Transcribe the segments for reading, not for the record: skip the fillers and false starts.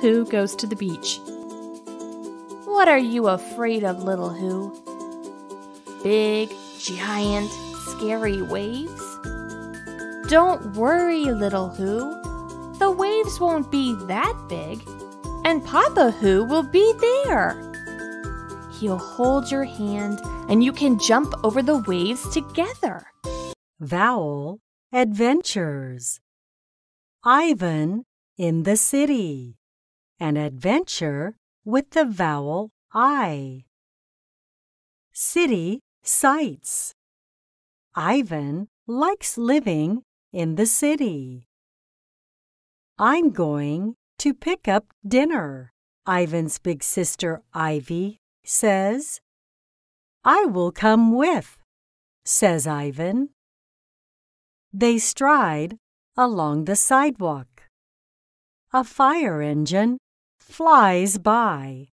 Who goes to the beach. What are you afraid of, Little Who? Big, giant, scary waves? Don't worry, Little Who. The waves won't be that big, and Papa Who will be there. He'll hold your hand, and you can jump over the waves together. Vowel adventures. Ivan in the city. An adventure with the vowel I. City sights. Ivan likes living in the city. I'm going to pick up dinner, Ivan's big sister Ivy says. I will come with, says Ivan. They stride along the sidewalk. A fire engine flies by.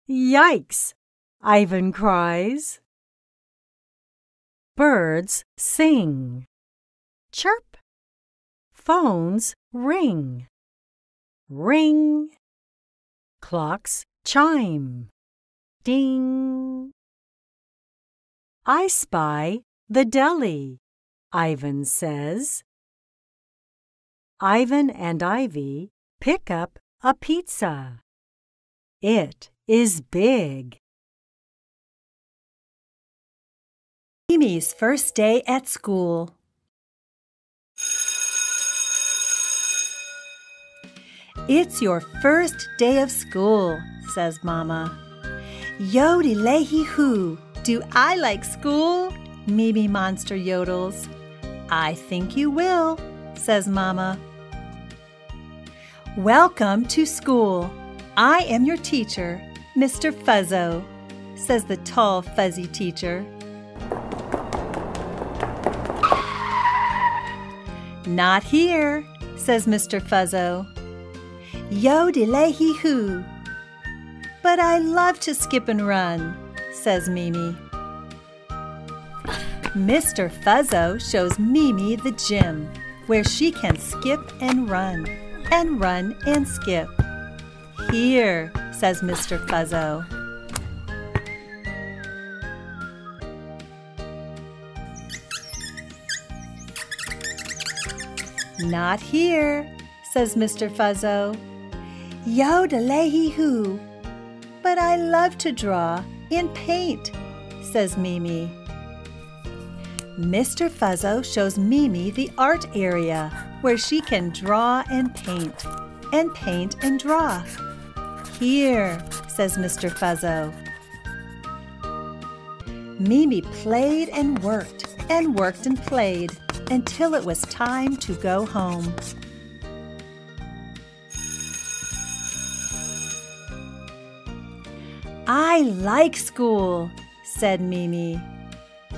Yikes! Ivan cries. Birds sing. Chirp. Phones ring. Ring. Clocks chime. Ding. I spy the deli, Ivan says. Ivan and Ivy pick up a pizza. It is big. Mimi's first day at school. It's your first day of school, says Mama. Yodel-lay-hee-hoo, do I like school? Mimi Monster yodels. I think you will, says Mama. Welcome to school. I am your teacher, Mr. Fuzzo, says the tall, fuzzy teacher. Not here, says Mr. Fuzzo. Yodel-lay-hee-hoo. But I love to skip and run, says Mimi. Mr. Fuzzo shows Mimi the gym, where she can skip and run and skip. Here, says Mr. Fuzzo. Not here, says Mr. Fuzzo. Yodel-lay-hee-hoo. But I love to draw in paint, says Mimi. Mr. Fuzzo shows Mimi the art area, where she can draw and paint and draw. Here, says Mr. Fuzzo. Mimi played and worked and played until it was time to go home. I like school, said Mimi.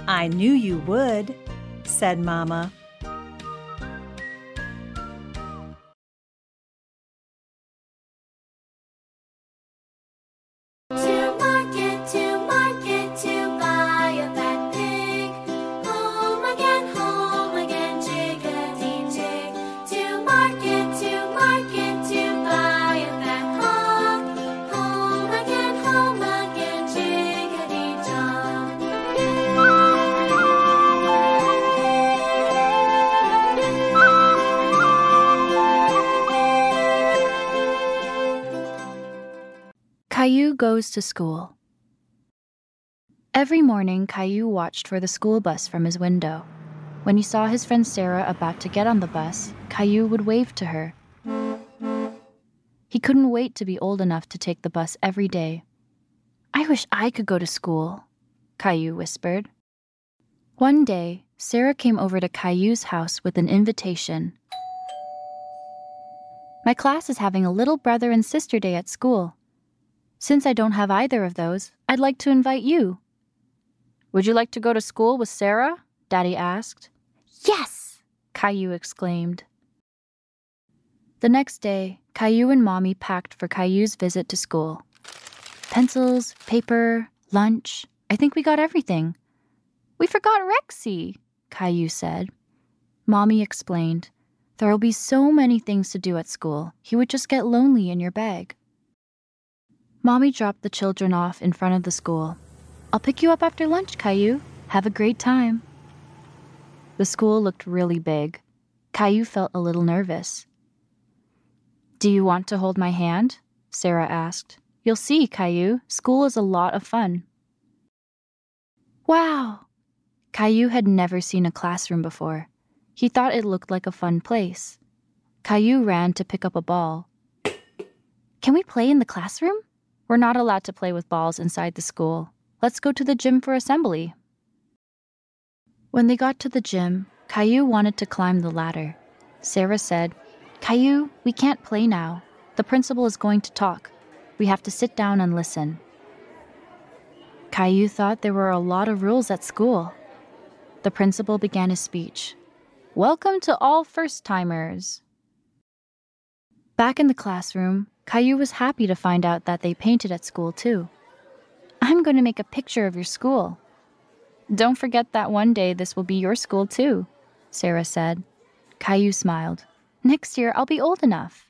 I knew you would, said Mama. To buy a fat pig. Home again, chickadee-chick. To market, to buy a fat hog. Home again, chickadee-chong. Caillou goes to school. Every morning, Caillou watched for the school bus from his window. When he saw his friend Sarah about to get on the bus, Caillou would wave to her. He couldn't wait to be old enough to take the bus every day. I wish I could go to school, Caillou whispered. One day, Sarah came over to Caillou's house with an invitation. My class is having a little brother and sister day at school. Since I don't have either of those, I'd like to invite you. Would you like to go to school with Sarah? Daddy asked. Yes! Caillou exclaimed. The next day, Caillou and Mommy packed for Caillou's visit to school. Pencils, paper, lunch. I think we got everything. We forgot Rexy, Caillou said. Mommy explained. There will be so many things to do at school. He would just get lonely in your bag. Mommy dropped the children off in front of the school. I'll pick you up after lunch, Caillou. Have a great time. The school looked really big. Caillou felt a little nervous. Do you want to hold my hand? Sarah asked. You'll see, Caillou. School is a lot of fun. Wow! Caillou had never seen a classroom before. He thought it looked like a fun place. Caillou ran to pick up a ball. Can we play in the classroom? We're not allowed to play with balls inside the school. Let's go to the gym for assembly. When they got to the gym, Caillou wanted to climb the ladder. Sarah said, Caillou, we can't play now. The principal is going to talk. We have to sit down and listen. Caillou thought there were a lot of rules at school. The principal began his speech. Welcome to all first-timers. Back in the classroom, Caillou was happy to find out that they painted at school too. I'm going to make a picture of your school. Don't forget that one day this will be your school too, Sarah said. Caillou smiled. Next year I'll be old enough.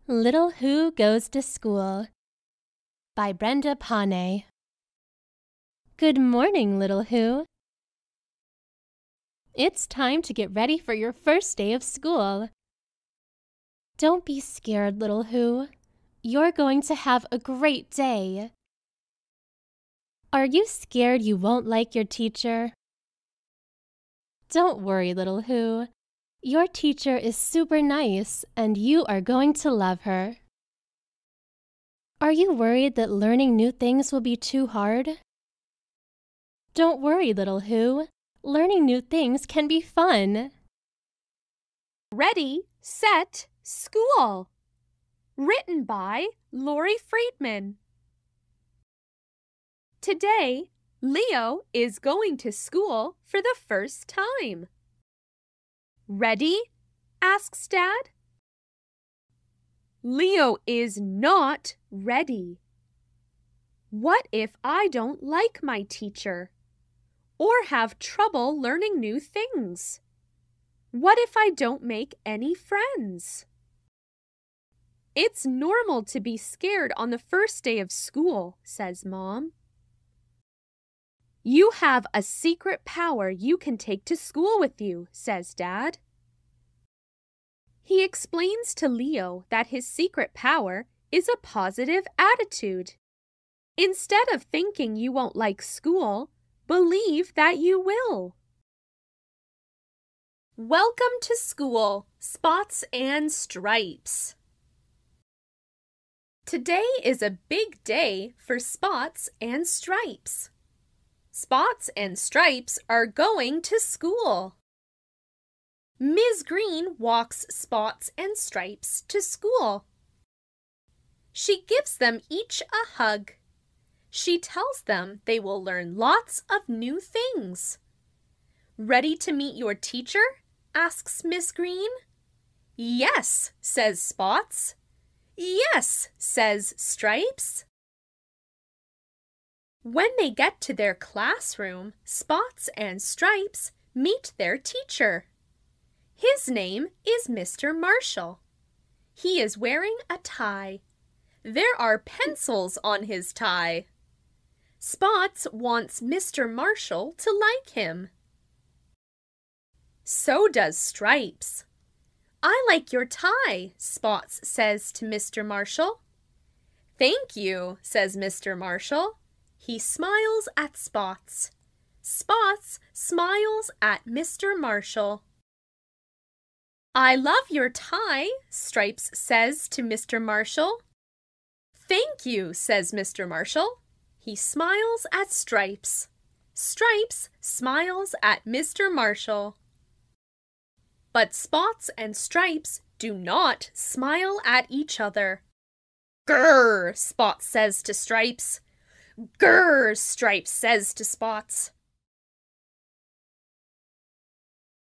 Little Who Goes to School by Brenda Pane. Good morning, Little Who. It's time to get ready for your first day of school. Don't be scared, Little Who. You're going to have a great day. Are you scared you won't like your teacher? Don't worry, Little Who. Your teacher is super nice, and you are going to love her. Are you worried that learning new things will be too hard? Don't worry, Little Who. Learning new things can be fun. Ready, set, school. Written by Lori Friedman. Today, Leo is going to school for the first time. Ready? Asks Dad. Leo is not ready. What if I don't like my teacher? Or have trouble learning new things? What if I don't make any friends? It's normal to be scared on the first day of school, says Mom. You have a secret power you can take to school with you, says Dad. He explains to Leo that his secret power is a positive attitude. Instead of thinking you won't like school, believe that you will. Welcome to school, Spots and Stripes. Today is a big day for Spots and Stripes. Spots and Stripes are going to school. Ms. Green walks Spots and Stripes to school. She gives them each a hug. She tells them they will learn lots of new things. Ready to meet your teacher? Asks Miss Green. Yes, says Spots. Yes, says Stripes. When they get to their classroom, Spots and Stripes meet their teacher. His name is Mr. Marshall. He is wearing a tie. There are pencils on his tie. Spots wants Mr. Marshall to like him. So does Stripes. I like your tie, Spots says to Mr. Marshall. Thank you, says Mr. Marshall. He smiles at Spots. Spots smiles at Mr. Marshall. I love your tie, Stripes says to Mr. Marshall. Thank you, says Mr. Marshall. He smiles at Stripes. Stripes smiles at Mr. Marshall. But Spots and Stripes do not smile at each other. Grrr, Spots says to Stripes. Grrr, Stripes says to Spots.